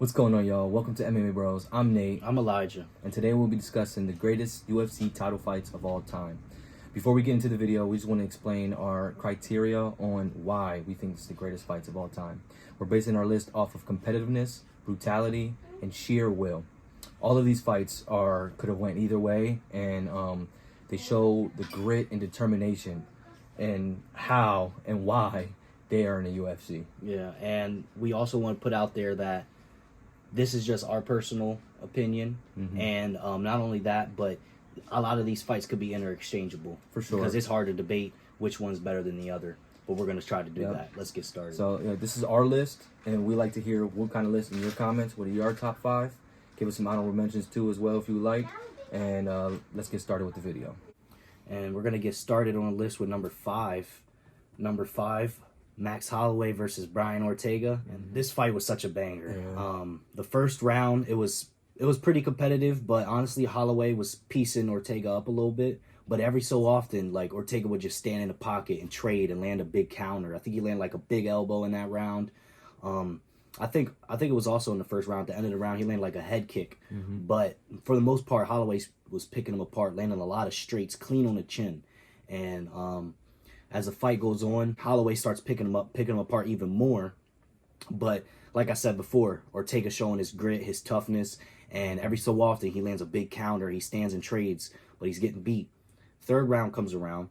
What's going on, y'all? Welcome to MMA Bros. I'm Nate. I'm Elijah. And today we'll be discussing the greatest UFC title fights of all time. Before we get into the video, we just want to explain our criteria on why we think it's the greatest fights of all time. We're basing our list off of competitiveness, brutality, and sheer will. All of these fights could have went either way, and they show the grit and determination and how and why they are in the UFC. Yeah, and we also want to put out there that this is just our personal opinion, and not only that, but a lot of these fights could be interchangeable. For sure. Because it's hard to debate which one's better than the other, but we're going to try to do that. Let's get started. So this is our list, and we like to hear what kind of list in your comments. What are your top 5? Give us some honorable mentions too as well if you like, and let's get started with the video. And we're going to get started on a list with number 5. Number 5, Max Holloway versus Brian Ortega. And this fight was such a banger. Yeah. The first round, it was pretty competitive, but honestly, Holloway was piecing Ortega up a little bit. But every so often, like, Ortega would just stand in the pocket and trade and land a big counter. I think he landed like a big elbow in that round. I think it was also in the first round. At the end of the round, he landed like a head kick. But for the most part, Holloway was picking him apart, landing a lot of straights, clean on the chin. And as the fight goes on, Holloway starts picking him apart even more. But like I said before, Ortega showing his grit, his toughness, and every so often he lands a big counter. He stands and trades, but he's getting beat. Third round comes around,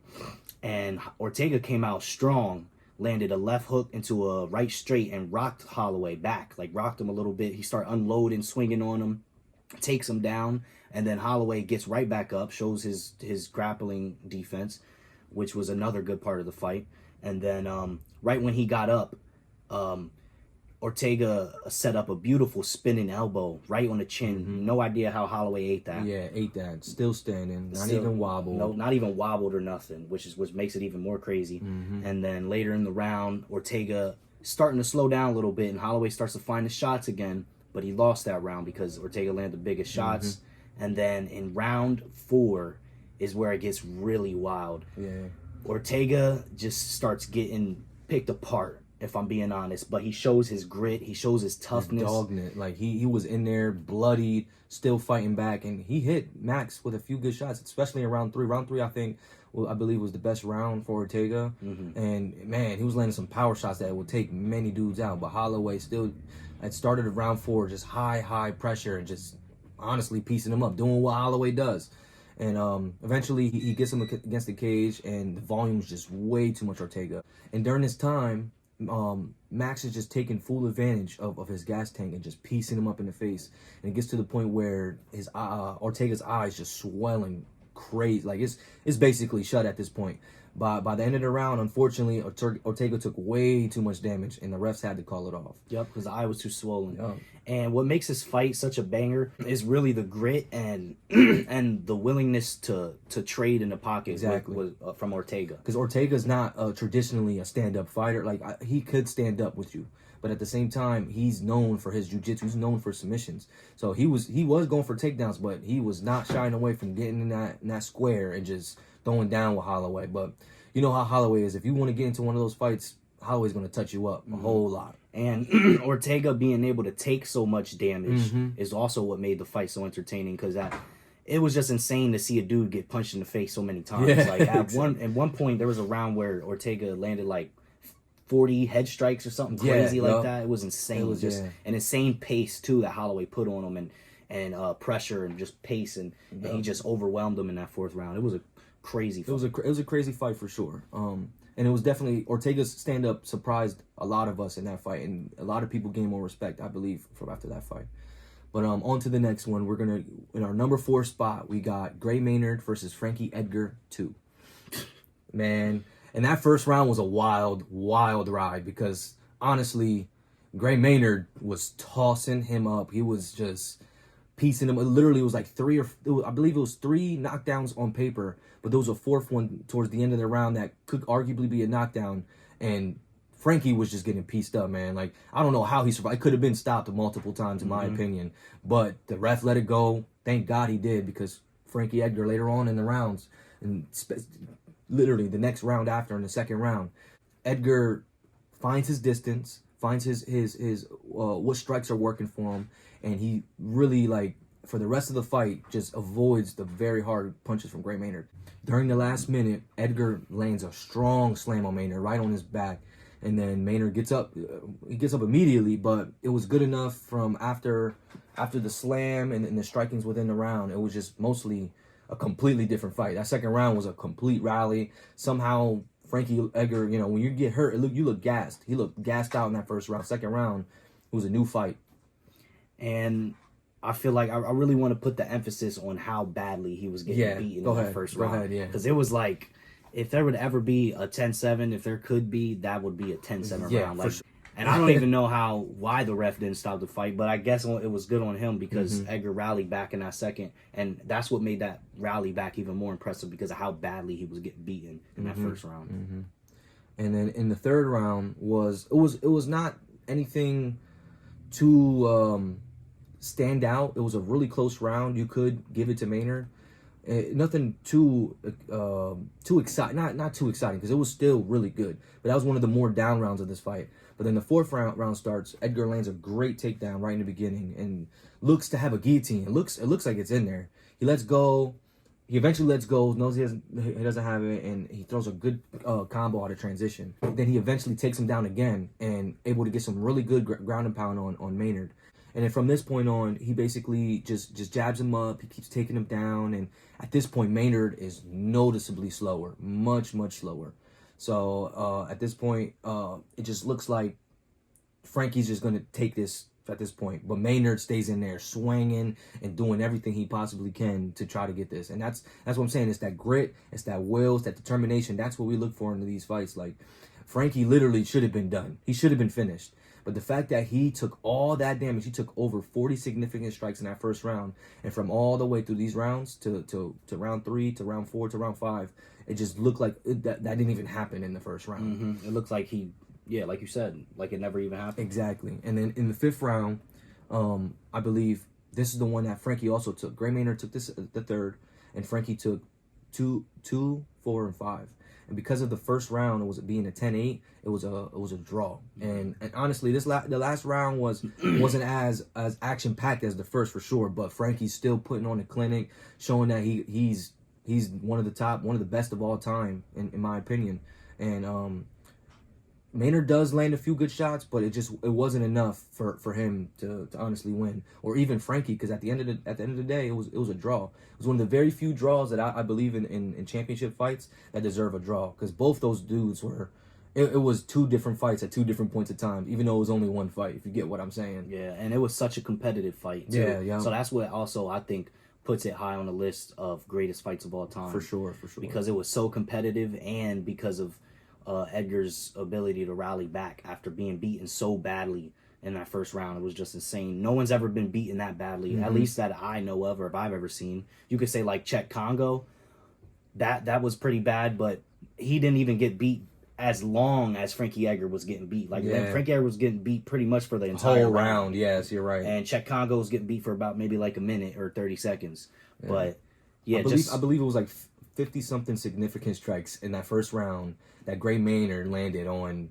and Ortega came out strong, landed a left hook into a right straight, and rocked Holloway back, like rocked him a little bit. He started unloading, swinging on him, takes him down, and then Holloway gets right back up, shows his grappling defense, which was another good part of the fight. And then right when he got up, Ortega set up a beautiful spinning elbow right on the chin. No idea how Holloway ate that. Yeah, ate that. Still standing. Not even wobbled. No, not even wobbled or nothing, which makes it even more crazy. And then later in the round, Ortega starting to slow down a little bit, and Holloway starts to find the shots again, but he lost that round because Ortega landed the biggest shots. And then in round 4 is where it gets really wild. Yeah. Ortega just starts getting picked apart, if I'm being honest, but he shows his grit, he shows his toughness. His dogged. Like he was in there bloodied, still fighting back, and he hit Max with a few good shots, especially in round 3. Round 3, I believe was the best round for Ortega. And man, he was landing some power shots that would take many dudes out. But Holloway still, it started at round 4, just high pressure and just honestly piecing him up, doing what Holloway does. And eventually he gets him against the cage, and the volume's just way too much Ortega. And during this time, Max is just taking full advantage of his gas tank and just piecing him up in the face. And it gets to the point where his Ortega's eyes just swelling crazy. Like it's basically shut at this point. By the end of the round, unfortunately, Ortega took way too much damage, and the refs had to call it off. Yep, because the eye was too swollen. Yep. And what makes this fight such a banger is really the grit and and the willingness to trade in the pocket. Exactly. From Ortega. Because Ortega's not traditionally a stand-up fighter. Like, he could stand up with you, but at the same time, he's known for his jiu-jitsu. He's known for submissions. So he was going for takedowns, but he was not shying away from getting in that square and just throwing down with Holloway. But you know how Holloway is. If you want to get into one of those fights, Holloway's going to touch you up a whole lot. And Ortega being able to take so much damage is also what made the fight so entertaining, because it was just insane to see a dude get punched in the face so many times. Yeah, like at one point, there was a round where Ortega landed like 40 head strikes or something crazy like that. It was insane. It was just an insane pace too that Holloway put on him, and pressure and just pace, and he just overwhelmed him in that 4th round. It was a crazy fight. It was a crazy fight for sure. And it was definitely Ortega's stand-up surprised a lot of us in that fight, and a lot of people gained more respect, I believe, from after that fight. But on to the next one. We're gonna, in our number 4 spot, we got Gray Maynard versus Frankie Edgar 2. Man, and that first round was a wild ride, because honestly, Gray Maynard was tossing him up. He was just piecing him. It literally was like I believe it was 3 knockdowns on paper, but there was a 4th one towards the end of the round that could arguably be a knockdown, and Frankie was just getting pieced up, man. Like, I don't know how he survived. It could have been stopped multiple times, in my opinion, but the ref let it go. Thank God he did, because Frankie Edgar later on in the rounds, and literally the next round after, in the 2nd round, Edgar finds his distance, finds his what strikes are working for him, and he really, like, for the rest of the fight, just avoids the very hard punches from Gray Maynard. During the last minute, Edgar lands a strong slam on Maynard right on his back, and then Maynard gets up. He gets up immediately, but it was good enough from after the slam and the strikings within the round. It was just mostly a completely different fight. That second round was a complete rally. Somehow Frankie Edgar, when you get hurt, you look gassed. He looked gassed out in that first round. Second round, it was a new fight. And I feel like I really want to put the emphasis on how badly he was getting beaten in that first round. Go ahead, yeah. Because it was like, if there would ever be a 10-7, if there could be, that would be a 10-7 round. Like, sure. And I don't even know why the ref didn't stop the fight, but I guess it was good on him because Edgar rallied back in that second, and that's what made that rally back even more impressive because of how badly he was getting beaten in that first round. And then in the third round was not anything too stand out. It was a really close round. You could give it to Maynard. Nothing too exciting. Not too exciting because it was still really good. But that was one of the more down rounds of this fight. But then the fourth round starts. Edgar lands a great takedown right in the beginning and looks to have a guillotine. It looks like it's in there. He lets go. He eventually lets go. Knows he doesn't have it, and he throws a good combo out of transition. Then he eventually takes him down again and able to get some really good ground and pound on Maynard. And then from this point on, he basically just jabs him up. He keeps taking him down. And at this point, Maynard is noticeably slower, much, much slower. So at this point, it just looks like Frankie's just going to take this at this point. But Maynard stays in there swinging and doing everything he possibly can to try to get this. And that's what I'm saying. It's that grit. It's that will. It's that determination. That's what we look for in these fights. Like, Frankie literally should have been done. He should have been finished. But the fact that he took all that damage, he took over 40 significant strikes in that first round, and from all the way through these rounds to round 3, to round 4, to round 5, it just looked like that didn't even happen in the first round. It looks like like you said, like it never even happened. Exactly. And then in the fifth round, I believe this is the one that Frankie also took. Gray Maynard took this the third, and Frankie took 2, 4, and 5. And because of the first round, it was being a 10-8, it was a draw. And honestly, the last round wasn't as action packed as the first for sure. But Frankie's still putting on a clinic, showing that he's one of the best of all time in my opinion. And Maynard does land a few good shots, but it wasn't enough for him to honestly win, or even Frankie, because at the end of the day, it was a draw. It was one of the very few draws that I believe in championship fights that deserve a draw, because both those dudes were. It was 2 different fights at 2 different points of time, even though it was only one fight. If you get what I'm saying. Yeah, and it was such a competitive fight too. Yeah. So that's what also I think puts it high on the list of greatest fights of all time. For sure. Because it was so competitive, and because of Edgar's ability to rally back after being beaten so badly in that first round. It was just insane. No one's ever been beaten that badly, at least that I know of or if I've ever seen. You could say like Czech Congo, that was pretty bad, but he didn't even get beat as long as Frankie Edgar was getting beat. Like Frankie Edgar was getting beat pretty much for the entire whole round. Yes, you're right. And Czech Congo was getting beat for about maybe like a minute or 30 seconds. Yeah. But yeah, I believe it was like 50-something significant strikes in that first round that Gray Maynard landed on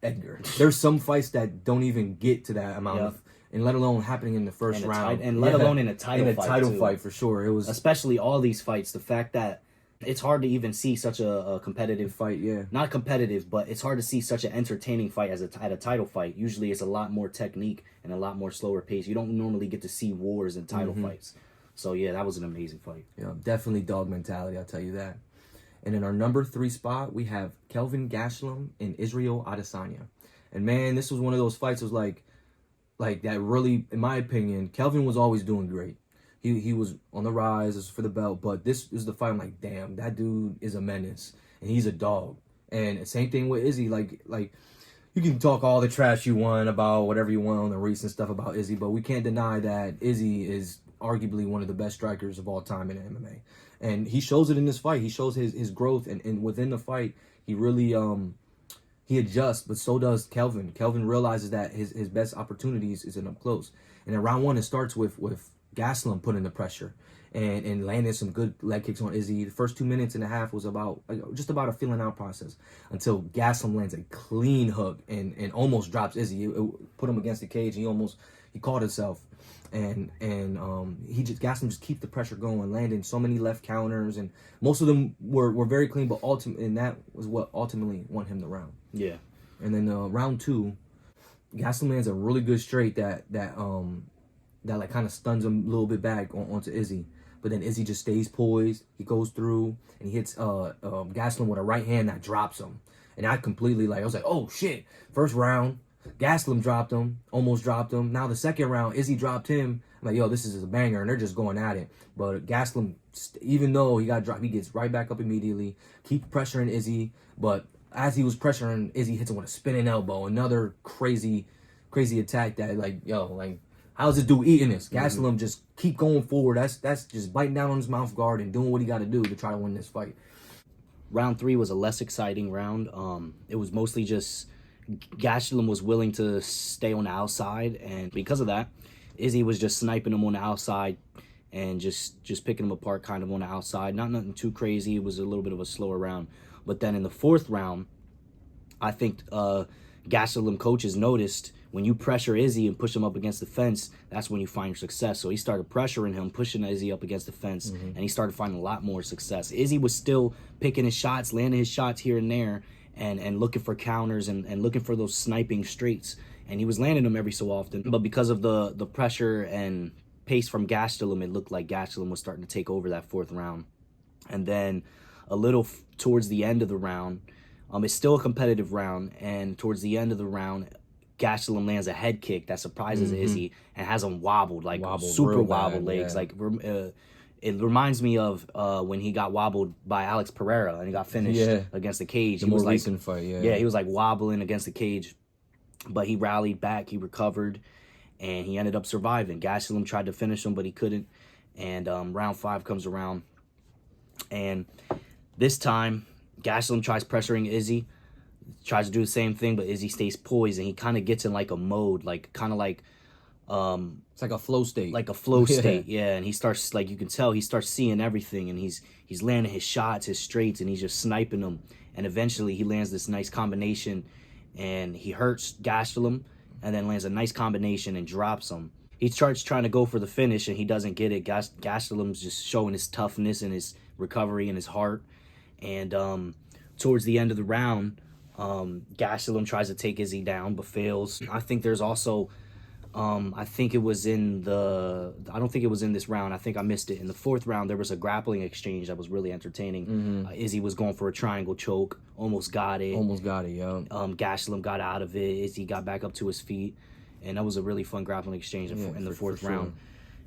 Edgar. There's some fights that don't even get to that amount of, and let alone happening in the first round. And let alone in a title fight. In a title fight, for sure. It was especially all these fights, the fact that it's hard to even see such a competitive fight, not competitive, but it's hard to see such an entertaining fight at a title fight. Usually it's a lot more technique and a lot more slower pace. You don't normally get to see wars in title fights. So yeah, that was an amazing fight. Yeah, definitely dog mentality, I'll tell you that. And in our number 3 spot, we have Kelvin Gastelum and Israel Adesanya. And man, this was one of those fights. It was like that really, in my opinion, Kelvin was always doing great. He was on the rise for the belt, but this is the fight. I'm like, damn, that dude is a menace, and he's a dog. And same thing with Izzy. Like you can talk all the trash you want about whatever you want on the recent stuff about Izzy, but we can't deny that Izzy is arguably one of the best strikers of all time in MMA. And he shows it in this fight. He shows his growth, and within the fight, he really he adjusts, but so does Kelvin. Kelvin realizes that his best opportunities is in up close. And in round 1, it starts with Gastelum put in the pressure and landed some good leg kicks on Izzy. The first 2 minutes and a half was about just about a feeling out process until Gastelum lands a clean hook and almost drops Izzy. It put him against the cage. He caught himself. And Gastelum just keep the pressure going, landing so many left counters, and most of them were very clean, but that was what ultimately won him the round. Yeah. And then round 2, Gastelum lands a really good straight that like kind of stuns him a little bit back onto Izzy. But then Izzy just stays poised. He goes through and he hits Gastelum with a right hand that drops him. And I was like, oh shit. First round, Gastelum dropped him, almost dropped him. Now the second round, Izzy dropped him. I'm like, yo, this is a banger, and they're just going at it. But Gastelum, even though he got dropped, he gets right back up immediately, keep pressuring Izzy. But as he was pressuring, Izzy hits him with a spinning elbow, another crazy attack that, like, yo, like, how's this dude eating this? Gastelum just keep going forward. That's just biting down on his mouth guard and doing what he got to do to try to win this fight. Round 3 was a less exciting round. It was mostly just Gastelum was willing to stay on the outside, and because of that, Izzy was just sniping him on the outside and just picking him apart kind of on the outside. Not nothing too crazy. It was a little bit of a slower round. But then in the 4th round, I think Gastelum coaches noticed when you pressure Izzy and push him up against the fence, that's when you find your success. So he started pressuring him, pushing Izzy up against the fence, and he started finding a lot more success. Izzy was still picking his shots, landing his shots here and there, and looking for counters and looking for those sniping straights. And he was landing them every so often. But because of the pressure and pace from Gastelum, it looked like Gastelum was starting to take over that 4th round. And then a little towards the end of the round, it's still a competitive round, and towards the end of the round, Gastelum lands a head kick that surprises Izzy and has him wobbled, like super wobbled legs. Yeah. Like it reminds me of when he got wobbled by Alex Pereira and he got finished against the cage. The more recent fight, Yeah, he was like wobbling against the cage, but he rallied back, he recovered, and he ended up surviving. Gastelum tried to finish him, but he couldn't. And round 5 comes around, and this time Gastelum tries pressuring Izzy, tries to do the same thing, but Izzy stays poised, and he kind of gets in like a mode, like kind of like it's like a flow state. Like a flow state, yeah. And he starts, like, you can tell he starts seeing everything, and he's landing his shots, his straights, and he's just sniping them. And eventually he lands this nice combination, and he hurts Gastelum, and then lands a nice combination and drops him. He starts trying to go for the finish, and he doesn't get it. Gastelum's just showing his toughness and his recovery and his heart. And towards the end of the round, Gastelum tries to take Izzy down, but fails. I think there's also... I think it was in I don't think it was in this round. I think I missed it. In the 4th round, there was a grappling exchange that was really entertaining. Izzy was going for a triangle choke, almost got it. Yeah. Gastelum got out of it. Izzy got back up to his feet, and that was a really fun grappling exchange in the 4th round. Sure.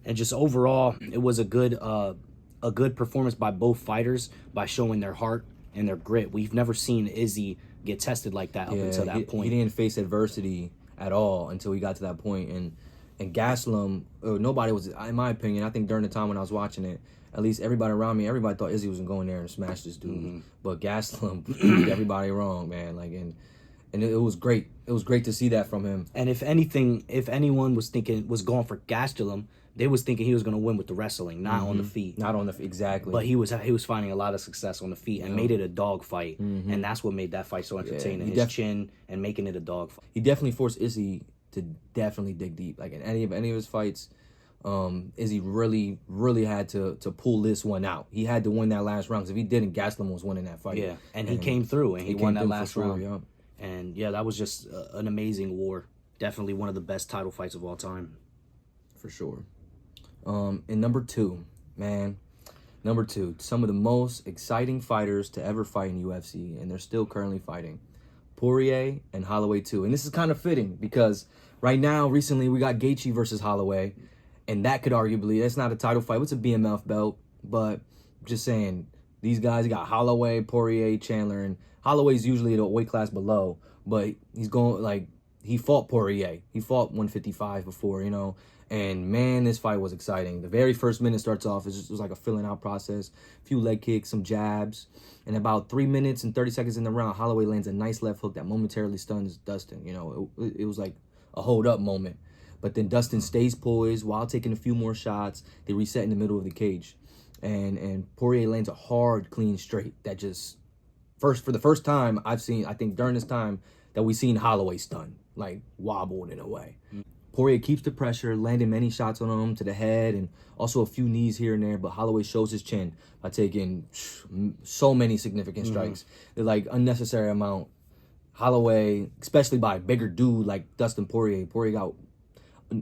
And just overall, it was a good performance by both fighters by showing their heart and their grit. We've never seen Izzy get tested like that up until that point. He didn't face adversity at all until he got to that point. And Gastelum, nobody was, in my opinion, I think during the time when I was watching it, at least everybody around me, everybody thought Izzy was going to go in there and smash this dude. But Gastelum proved everybody wrong, man. Like, and it was great. It was great to see that from him. And if anyone was going for Gastelum, they was thinking he was going to win with the wrestling, not on the feet. Not on the feet, exactly. But he was finding a lot of success on the feet and made it a dog fight. And that's what made that fight so entertaining. His chin and making it a dog fight. He definitely forced Izzy to definitely dig deep. Like in any of his fights, Izzy really had to pull this one out. He had to win that last round, because if he didn't, Gastelum was winning that fight. Yeah, and he came through, and he won that last round. Yeah. And yeah, that was just an amazing war. Definitely one of the best title fights of all time. For sure. And number 2, some of the most exciting fighters to ever fight in UFC, and they're still currently fighting. Poirier and Holloway 2. And this is kind of fitting, because right now, recently, we got Gaethje versus Holloway, and that could arguably, that's not a title fight, it's a BMF belt, but just saying, these guys got Holloway, Poirier, Chandler, and Holloway's usually the weight class below, but he's going, like, he fought Poirier. He fought 155 before, and man, this fight was exciting. The very first minute starts off, it was like a filling out process, a few leg kicks, some jabs, and about 3 minutes and 30 seconds in the round, Holloway lands a nice left hook that momentarily stuns Dustin. It was like a hold up moment. But then Dustin stays poised while taking a few more shots. They reset in the middle of the cage. And Poirier lands a hard, clean straight that just, for the first time I think during this time, that we've seen Holloway stunned, like wobbled in a way. Poirier keeps the pressure, landing many shots on him to the head and also a few knees here and there, but Holloway shows his chin by taking so many significant strikes. They're like unnecessary amount. Holloway, especially by a bigger dude like Dustin Poirier, got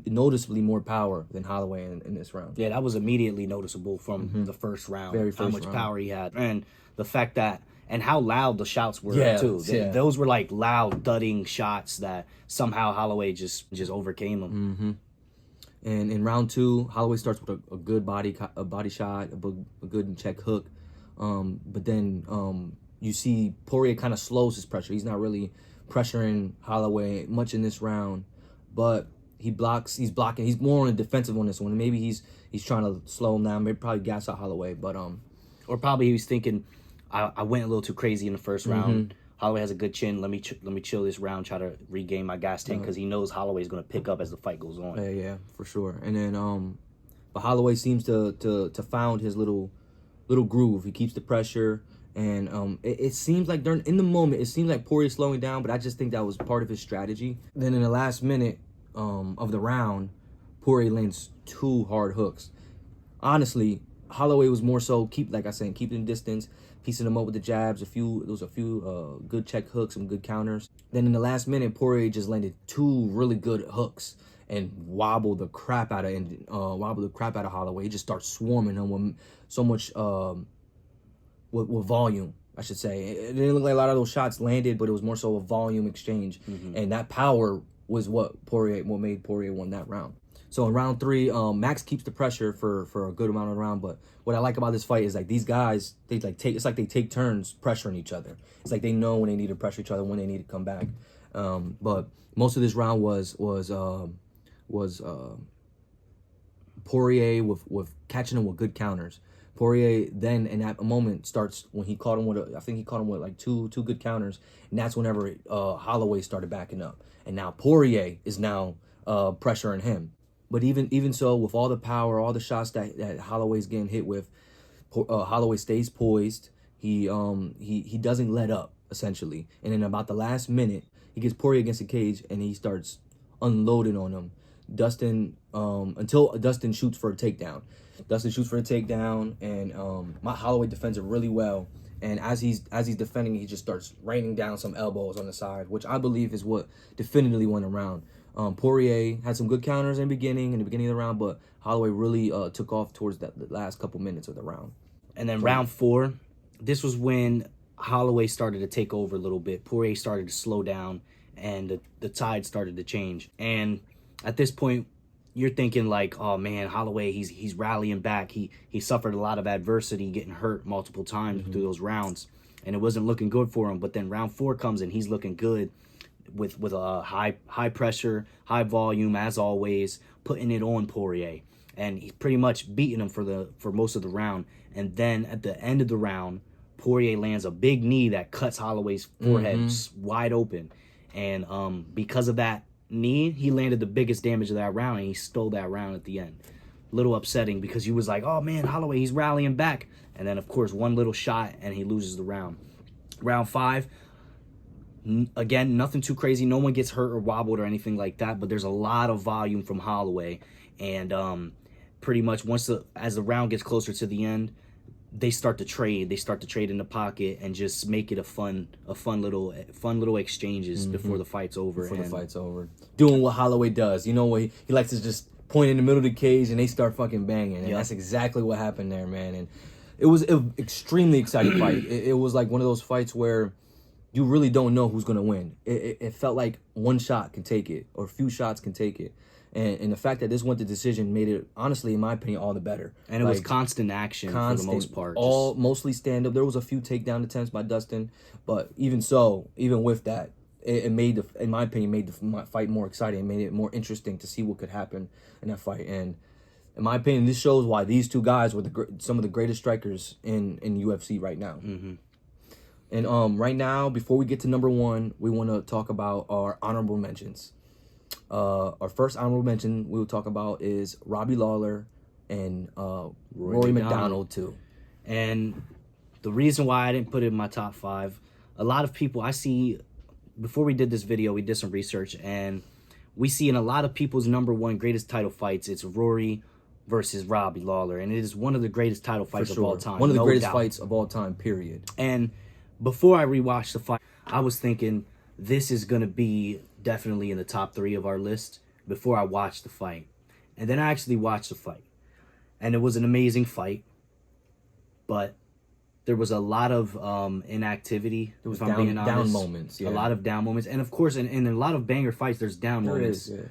noticeably more power than Holloway in this round. Yeah, that was immediately noticeable from the first round. Very first how much round. power he had. And the fact that, and how loud the shots were, too. Yeah. Those were like loud, thudding shots that somehow Holloway just overcame them. And in round 2, Holloway starts with a good body shot, a good check hook. But then you see Poirier kind of slows his pressure. He's not really pressuring Holloway much in this round, but he's blocking. He's more on the defensive on this one. Maybe he's trying to slow him down, maybe probably gas out Holloway, but or probably he was thinking, I went a little too crazy in the first round. Holloway has a good chin. Let me chill this round, try to regain my gas tank, because he knows Holloway's going to pick up as the fight goes on. Yeah, for sure. And then but Holloway seems to found his little groove. He keeps the pressure, and it seems like in the moment, it seems like Poirier's slowing down, but I just think that was part of his strategy. Then in the last minute of the round, Poirier lands 2 hard hooks. Honestly, Holloway was more so keeping the distance, piecing them up with the jabs. There was a few good check hooks, some good counters. Then in the last minute, Poirier just landed 2 really good hooks and wobbled the crap out of Holloway. He just starts swarming him with so much with volume, I should say. It didn't look like a lot of those shots landed, but it was more so a volume exchange, and that power was what made Poirier won that round. So in round 3, Max keeps the pressure for a good amount of the round. But what I like about this fight is like these guys, they take turns pressuring each other. It's like they know when they need to pressure each other, when they need to come back. But most of this round was Poirier with catching him with good counters. Poirier then in that moment starts when he caught him with like two good counters, and that's whenever Holloway started backing up, and now Poirier is now pressuring him. But even so, with all the power, all the shots that Holloway's getting hit with, Holloway stays poised. He doesn't let up, essentially. And in about the last minute, he gets Poirier against the cage and he starts unloading on him. Until Dustin shoots for a takedown. And Holloway defends it really well. And as he's defending, he just starts raining down some elbows on the side, which I believe is what definitively won the round. Poirier had some good counters in the beginning of the round, but Holloway really took off towards the last couple minutes of the round. And then round 4, this was when Holloway started to take over a little bit. Poirier started to slow down, and the tide started to change. And at this point, you're thinking like, oh man, Holloway, he's rallying back. He suffered a lot of adversity, getting hurt multiple times through those rounds, and it wasn't looking good for him. But then round 4 comes and he's looking good with a high pressure, high volume, as always, putting it on Poirier, and he's pretty much beating him for most of the round. And then at the end of the round, Poirier lands a big knee that cuts Holloway's forehead wide open, and because of that knee, he landed the biggest damage of that round, and he stole that round at the end. Little upsetting, because you was like, oh man, Holloway, he's rallying back, and then of course one little shot and he loses the round. Round 5, again, nothing too crazy. No one gets hurt or wobbled or anything like that, but there's a lot of volume from Holloway, and pretty much as the round gets closer to the end, they start to trade. They start to trade in the pocket and just make it a fun little exchanges before the fight's over. Doing what Holloway does. You know what he likes to just point in the middle of the cage and they start fucking banging. And that's exactly what happened there, man. And it was an extremely exciting fight. It was like one of those fights where you really don't know who's gonna win. It felt like one shot can take it, or a few shots can take it. And the fact that this went to decision made it, honestly, in my opinion, all the better. And it was constant action for the most part. Mostly stand-up. There was a few takedown attempts by Dustin, but even with that, it made, in my opinion, made the fight more exciting. It made it more interesting to see what could happen in that fight. And in my opinion, this shows why these two guys were some of the greatest strikers in UFC right now. And right now, before we get to number 1, we want to talk about our honorable mentions. Our first honorable mention we will talk about is Robbie Lawler and Rory McDonald too. And the reason why I didn't put it in my top 5, a lot of people I see, before we did this video, we did some research, and we see in a lot of people's number 1 greatest title fights, it's Rory versus Robbie Lawler, and it is one of the greatest title fights of all time. One of the greatest fights of all time, period. And before I rewatched the fight, I was thinking this is going to be definitely in the top 3 of our list before I watched the fight. And then I actually watched the fight. And it was an amazing fight. But there was a lot of inactivity. There was if I'm being honest. down moments. Yeah. A lot of down moments. And of course, in a lot of banger fights, there's down moments. Is, yeah.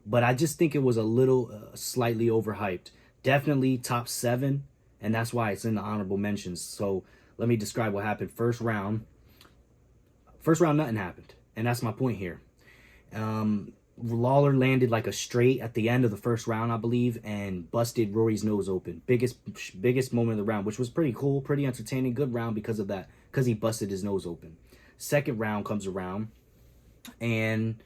But I just think it was a little slightly overhyped. Definitely top 7. And that's why it's in the honorable mentions. So let me describe what happened. First round, nothing happened. And that's my point here. Lawler landed like a straight at the end of the first round, I believe, and busted Rory's nose open. Biggest moment of the round, which was pretty cool, pretty entertaining, good round because of that, because he busted his nose open. Second round comes around, and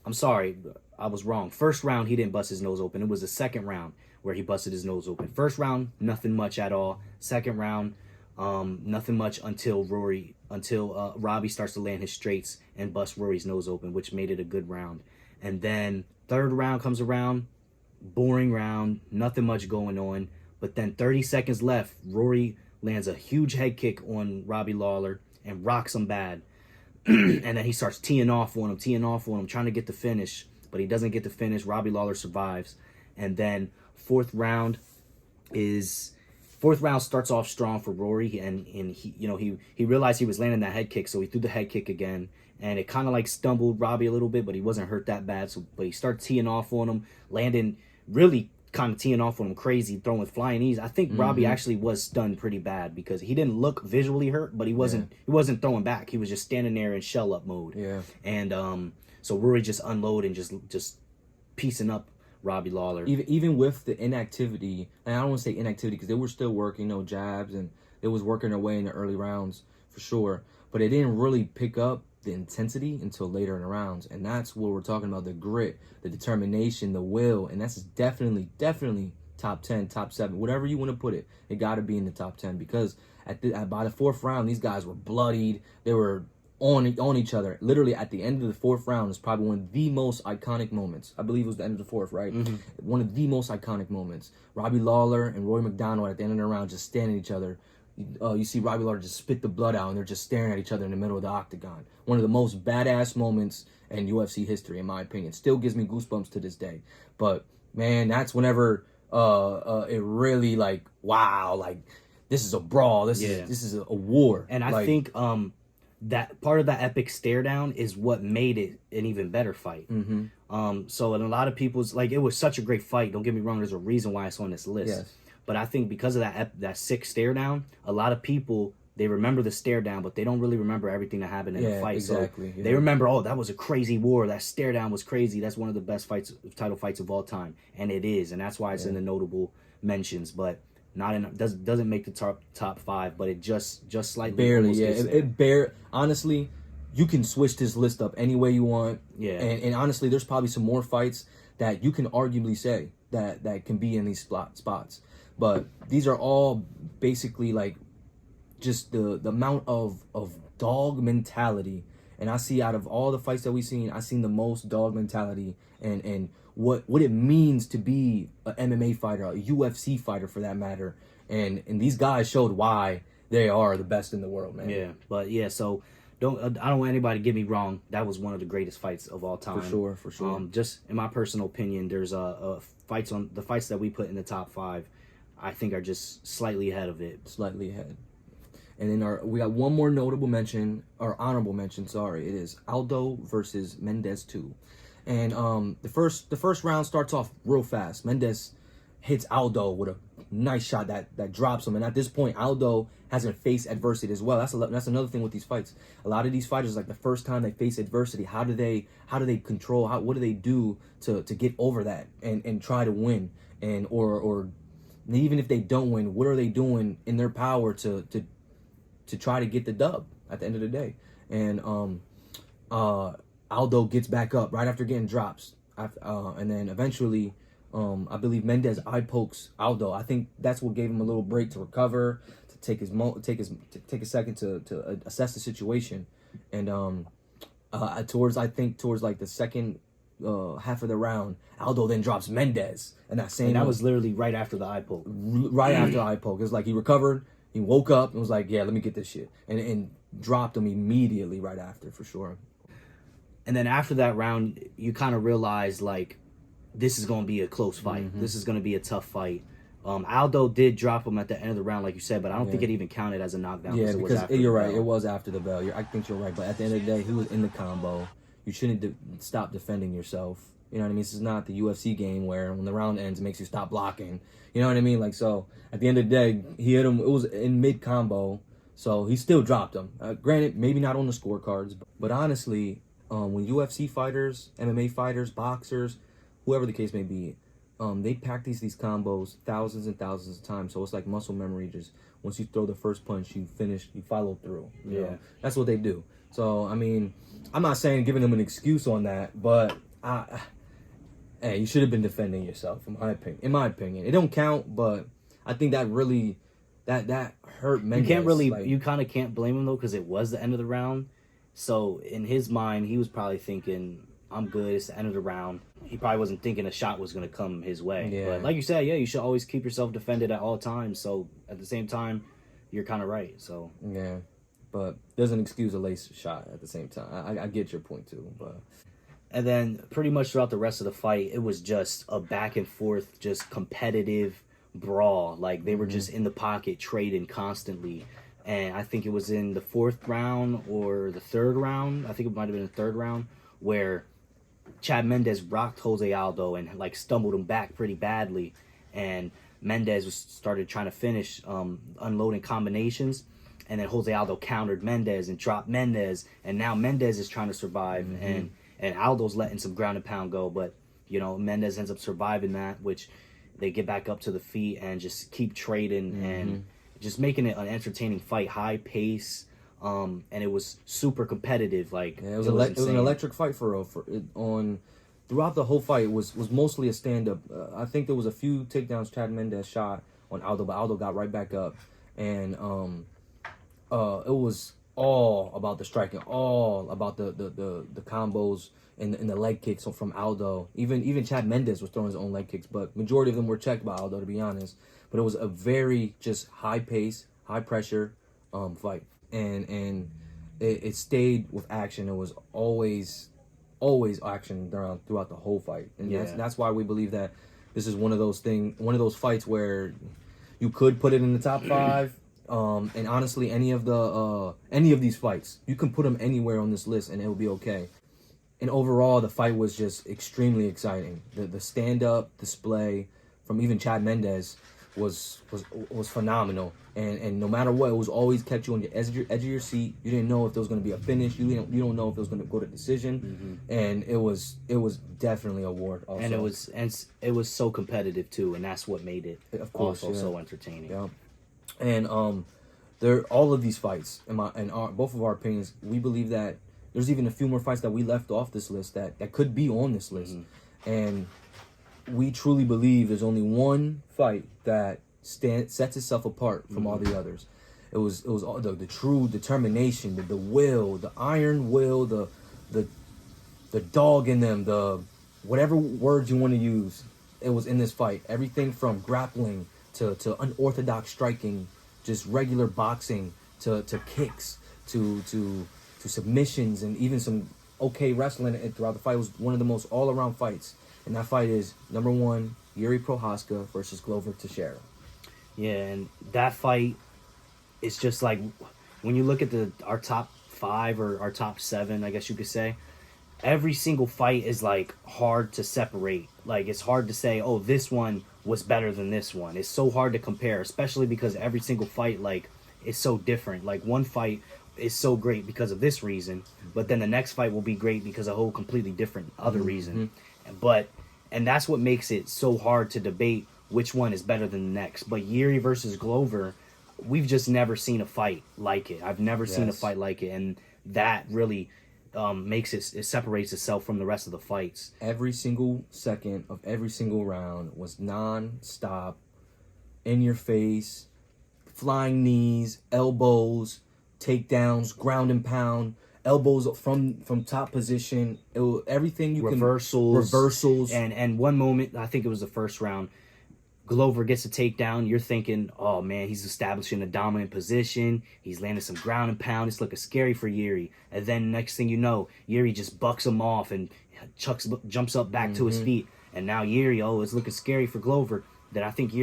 I'm sorry, I was wrong. First round, he didn't bust his nose open. It was the second round where he busted his nose open. First round, nothing much at all. Second round, nothing much until Robbie starts to land his straights and bust Rory's nose open, which made it a good round. And then third round comes around, boring round, nothing much going on. But then 30 seconds left, Rory lands a huge head kick on Robbie Lawler and rocks him bad. And then he starts teeing off on him, trying to get the finish. But he doesn't get the finish. Robbie Lawler survives. And then fourth round starts off strong for Rory, and he realized he was landing that head kick, so he threw the head kick again, and it kind of like stumbled Robbie a little bit, but he wasn't hurt that bad. But he started teeing off on him, landing really kind of teeing off on him crazy, throwing flying knees. I think Robbie actually was stunned pretty bad because he didn't look visually hurt, but he wasn't throwing back. He was just standing there in shell up mode. Yeah. And so Rory just unloading, just piecing up Robbie Lawler. Even with the inactivity, and I don't want to say inactivity because they were still working, jabs, and it was working their way in the early rounds for sure. But it didn't really pick up the intensity until later in the rounds, and that's what we're talking about: the grit, the determination, the will, and that's definitely top 10, top 7, whatever you want to put it. It got to be in the top 10 because by the fourth round, these guys were bloodied. They were on each other. Literally at the end of the fourth round is probably one of the most iconic moments. I believe it was the end of the fourth, right? Mm-hmm. One of the most iconic moments. Robbie Lawler and Rory McDonald at the end of the round just standing at each other. You see Robbie Lawler just spit the blood out, and they're just staring at each other in the middle of the octagon. One of the most badass moments in UFC history, in my opinion. Still gives me goosebumps to this day. But man, that's whenever it really wow, this is a brawl. This is a war. And I think that part of that epic stare down is what made it an even better fight. Mm-hmm. So in a lot of people's it was such a great fight. Don't get me wrong. There's a reason why it's on this list. Yes. But I think because of that sick stare down, a lot of people, they remember the stare down, but they don't really remember everything that happened in the fight. Exactly. So they remember, that was a crazy war. That stare down was crazy. That's one of the best title fights of all time, and it is, and that's why it's in the notable mentions. But not in doesn't make the top 5, but it just slightly barely. Yeah, honestly, you can switch this list up any way you want. Yeah, and honestly, there's probably some more fights that you can arguably say that can be in these spots. But these are all basically just the amount of dog mentality. And I see out of all the fights that we've seen, I've seen the most dog mentality and what it means to be an MMA fighter, a UFC fighter for that matter. And these guys showed why they are the best in the world, man. Yeah, but so I don't want anybody to get me wrong. That was one of the greatest fights of all time. For sure. Just in my personal opinion, there's the fights that we put in the top 5, I think are just slightly ahead of it. Slightly ahead. And then we got one more notable mention, or honorable mention, sorry. It is Aldo versus Mendez 2. And the first round starts off real fast. Mendez hits Aldo with a nice shot that drops him. And at this point, Aldo hasn't faced adversity as well. That's another thing with these fights. A lot of these fighters, the first time they face adversity, how do they control? What do they do to get over that and try to win? And or even if they don't win, what are they doing in their power to try to get the dub at the end of the day? And Aldo gets back up right after getting drops. And then eventually, I believe Mendez eye pokes Aldo. I think that's what gave him a little break to recover, to take a second to assess the situation, and towards like the second half of the round, Aldo then drops Mendez, and that was literally right after the eye poke. Right after the eye poke, it's like he recovered, he woke up and was like, yeah, let me get this shit, and dropped him immediately right after, for sure. And then after that round, you kind of realize, like, this is going to be a close fight. This is going to be a tough fight. Aldo did drop him at the end of the round, like you said, but I don't think it even counted as a knockdown. Yeah, because it was you're right. It was after the bell. I think you're right. But at the end of the day, he was in the combo. You shouldn't stop defending yourself. You know what I mean? This is not the UFC game where when the round ends, it makes you stop blocking. You know what I mean? Like, so at the end of the day, he hit him. It was in mid combo, so he still dropped him. Granted, maybe not on the scorecards, but honestly, when UFC fighters, MMA fighters, boxers, whoever the case may be, they practice these combos thousands and thousands of times. So it's like muscle memory. Just once you throw the first punch, you follow through. You know? That's what they do. So I mean, I'm not saying giving them an excuse on that, but hey, you should have been defending yourself. In my opinion, it don't count, but I think that really that hurt Mendez. You can't really, you kind of can't blame him though, because it was the end of the round. So in his mind, he was probably thinking, I'm good, it's the end of the round. He probably wasn't thinking a shot was going to come his way. Yeah. But like you said, yeah, you should always keep yourself defended at all times. So at the same time, you're kind of right. So yeah, but doesn't excuse a lace shot at the same time. I get your point too. But and then pretty much throughout the rest of the fight, it was just a back and forth, just competitive brawl. Like they were just in the pocket trading constantly. And I think it was in the fourth round or the third round. I think it might have been the third round where Chad Mendez rocked Jose Aldo and like stumbled him back pretty badly. And Mendez started trying to finish unloading combinations. And then Jose Aldo countered Mendez and dropped Mendez. And now Mendez is trying to survive. And Aldo's letting some ground and pound go. But, you know, Mendez ends up surviving that, which they get back up to the feet and just keep trading and just making it an entertaining fight, high pace, and it was super competitive. Like it was an electric fight for real. Throughout the whole fight, was mostly a stand up. I think there was a few takedowns Chad Mendez shot on Aldo, but Aldo got right back up, and it was all about the striking, all about the combos and the leg kicks from Aldo. Even Chad Mendez was throwing his own leg kicks, but majority of them were checked by Aldo, to be honest. But it was a very just high pace, high pressure fight, and it stayed with action. It was always action throughout the whole fight, and that's why we believe that this is one of those fights where you could put it in the top 5. And honestly, any of these fights, you can put them anywhere on this list, and it will be okay. And overall, the fight was just extremely exciting. The stand up display from even Chad Mendez was phenomenal, and no matter what, it was always kept you on the edge of your seat. You didn't know if there was going to be a finish. You don't know if it was going to go to decision, and it was definitely a war. Also. And it was so competitive too, and that's what made it of course also so entertaining. Yeah, and all of these fights, both of our opinions, we believe that there's even a few more fights that we left off this list that could be on this list, and we truly believe there's only one fight that sets itself apart from all the others. It was all the true determination, the will, the iron will, the dog in them, the whatever words you want to use. It was in this fight. Everything from grappling to unorthodox striking, just regular boxing to kicks to submissions, and even some okay wrestling throughout the fight. It was one of the most all-around fights. And that fight is number 1, Yuri Prochazka versus Glover Teixeira. Yeah, and that fight is just like, when you look at our top 5 or our top 7, I guess you could say, every single fight is like hard to separate. Like it's hard to say, oh, this one was better than this one. It's so hard to compare, especially because every single fight like is so different. Like one fight is so great because of this reason, but then the next fight will be great because of a whole completely different other reason. And that's what makes it so hard to debate which one is better than the next. But Yuri versus Glover, we've just never seen a fight like it. I've never seen a fight like it, and that really it separates itself from the rest of the fights. Every single second of every single round was non-stop, in your face, flying knees, elbows, takedowns, ground and pound, elbows from top position. Everything you reversals. And one moment, I think it was the first round, Glover gets a takedown. You're thinking, oh man, he's establishing a dominant position. He's landing some ground and pound. It's looking scary for Yuri. And then next thing you know, Yuri just bucks him off and jumps up back to his feet. And now Yuri, it's looking scary for Glover. That I think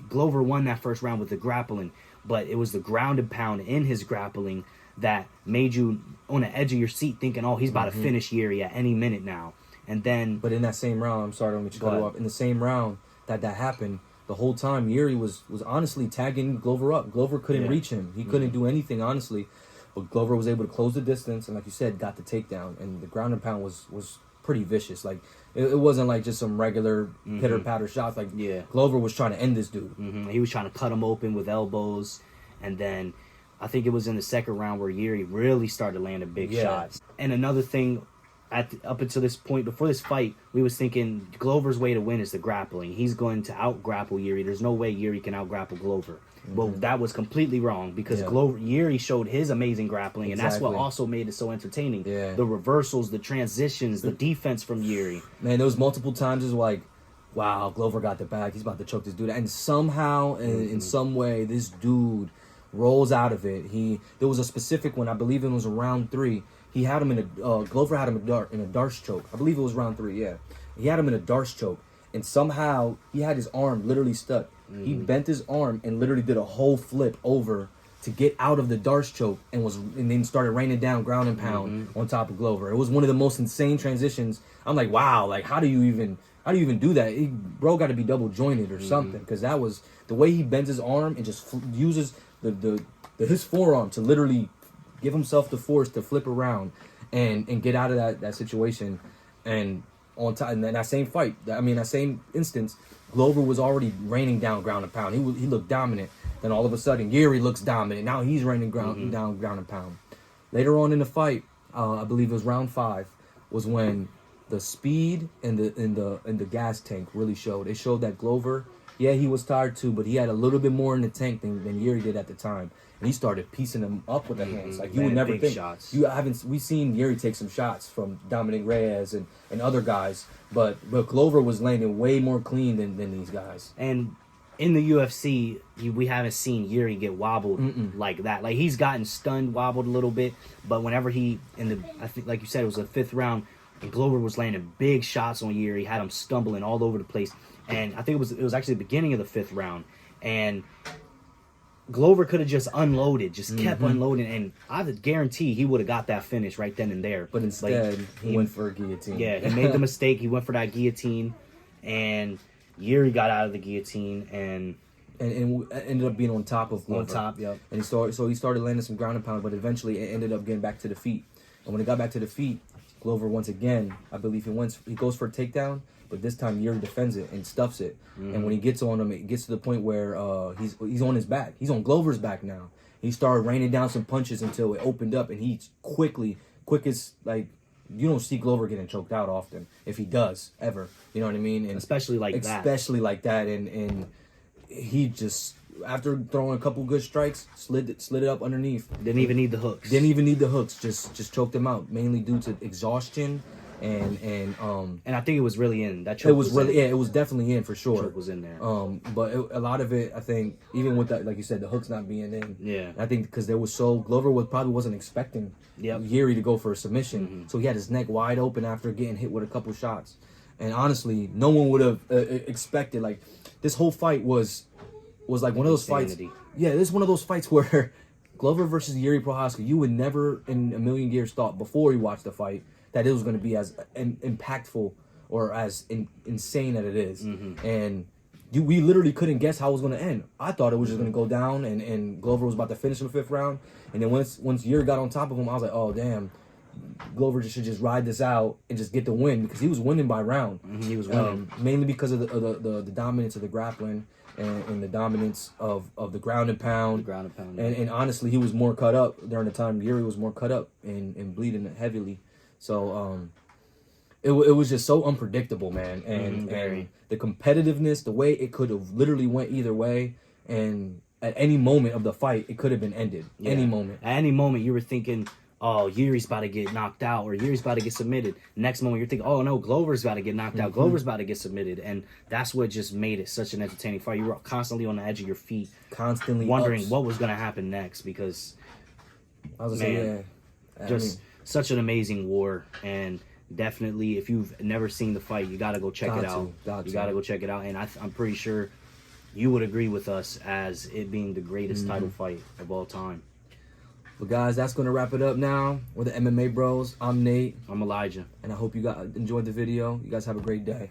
Glover won that first round with the grappling, but it was the ground and pound in his grappling that made you on the edge of your seat thinking, oh, he's about to finish Yuri at any minute now. And then... But in that same round, I'm sorry, let me cut you off. In the same round that happened, the whole time Yuri was honestly tagging Glover up. Glover couldn't reach him. He couldn't do anything, honestly. But Glover was able to close the distance and, like you said, got the takedown. And the ground and pound was pretty vicious. Like, it wasn't like just some regular pitter-patter shots. Like, Glover was trying to end this dude. He was trying to cut him open with elbows. And then I think it was in the second round where Yuri really started landing big shots. And another thing, up until this point, before this fight, we was thinking Glover's way to win is the grappling. He's going to out-grapple Yuri. There's no way Yuri can out-grapple Glover. Well, that was completely wrong because Yuri showed his amazing grappling, and that's what also made it so entertaining. The reversals, the transitions, the defense from Yuri. Man, there was multiple times it's like, wow, Glover got the bag. He's about to choke this dude. And somehow, in some way, this dude rolls out of it. There was a specific one, I believe it was round 3. He had him in a Glover had him in a Darce choke. I believe it was round 3. Yeah, he had him in a Darce choke, and somehow he had his arm literally stuck. He bent his arm and literally did a whole flip over to get out of the Darce choke, and then started raining down ground and pound on top of Glover. It was one of the most insane transitions. I'm like, wow, like how do you even do that? Bro got to be double jointed or something, because that was the way he bends his arm and just uses his forearm to literally give himself the force to flip around and get out of that situation. And on time, in that same fight, that same instance, Glover was already raining down ground and pound. He looked dominant. Then all of a sudden, Yuri looks dominant. Now he's raining down ground and pound. Later on in the fight, I believe it was round 5, was when the speed and the gas tank really showed. It showed that Glover, he was tired too, but he had a little bit more in the tank than Yuri did at the time. And he started piecing them up with the hands. Like, you would never think. Shots. We've seen Yuri take some shots from Dominic Reyes and other guys, but Glover was landing way more clean than these guys. And in the UFC, we haven't seen Yuri get wobbled like that. Like, he's gotten stunned, wobbled a little bit, but whenever I think, like you said, it was the 5th round, and Glover was landing big shots on Yuri, had him stumbling all over the place. And I think it was actually the beginning of the 5th round, and Glover could have just unloaded, kept unloading, and I would guarantee he would have got that finish right then and there. But instead, he went for a guillotine. Yeah, he made the mistake. He went for that guillotine, and Yuri got out of the guillotine and ended up being on top of Glover. On top, yep. And he started landing some ground and pound, but eventually it ended up getting back to the feet. And when it got back to the feet, Glover once again, I believe he goes for a takedown, but this time Yuri defends it and stuffs it. And when he gets on him, it gets to the point where he's on his back. He's on Glover's back now. He started raining down some punches until it opened up, and he quickest, like, you don't see Glover getting choked out often, if he does, ever. You know what I mean? And especially like that. And he just, after throwing a couple good strikes, slid it up underneath. Didn't even need the hooks. Just choked him out, mainly due to exhaustion and I think it was really in. That choke it was definitely in for sure. Choke was in there. But a lot of it, I think, even with that, like you said, the hooks not being in. Yeah. I think because Glover probably wasn't expecting Yuri to go for a submission, so he had his neck wide open after getting hit with a couple shots. And honestly, no one would have expected, like, this whole fight was like one of those fights. Yeah, this is one of those fights where Glover versus Yuri Prochazka, you would never in a million years thought before you watched the fight that it was going to be as impactful or as insane as it is. And we literally couldn't guess how it was going to end. I thought it was just going to go down and Glover was about to finish in the 5th round. And then once Yuri got on top of him, I was like, oh, damn. Glover should just ride this out and just get the win because he was winning by round. He was winning. Mainly because of the dominance of the grappling and the dominance of the ground and pound. And honestly, he was more cut up during the time. Yuri was more cut up and bleeding heavily. So it was just so unpredictable, man. And the competitiveness, the way it could have literally went either way, and at any moment of the fight, it could have been ended. Yeah. Any moment. At any moment, you were thinking, oh, Yuri's about to get knocked out, or Yuri's about to get submitted. Next moment, you're thinking, oh, no, Glover's about to get knocked out. Glover's about to get submitted. And that's what just made it such an entertaining fight. You were constantly on the edge of your feet. Constantly wondering what was going to happen next because, I was gonna say, just such an amazing war. And definitely, if you've never seen the fight, you got to go check it out. You got to go check it out. And I'm pretty sure you would agree with us as it being the greatest title fight of all time. But guys, that's going to wrap it up now. We're the MMA Bros. I'm Nate. I'm Elijah. And I hope you guys enjoyed the video. You guys have a great day.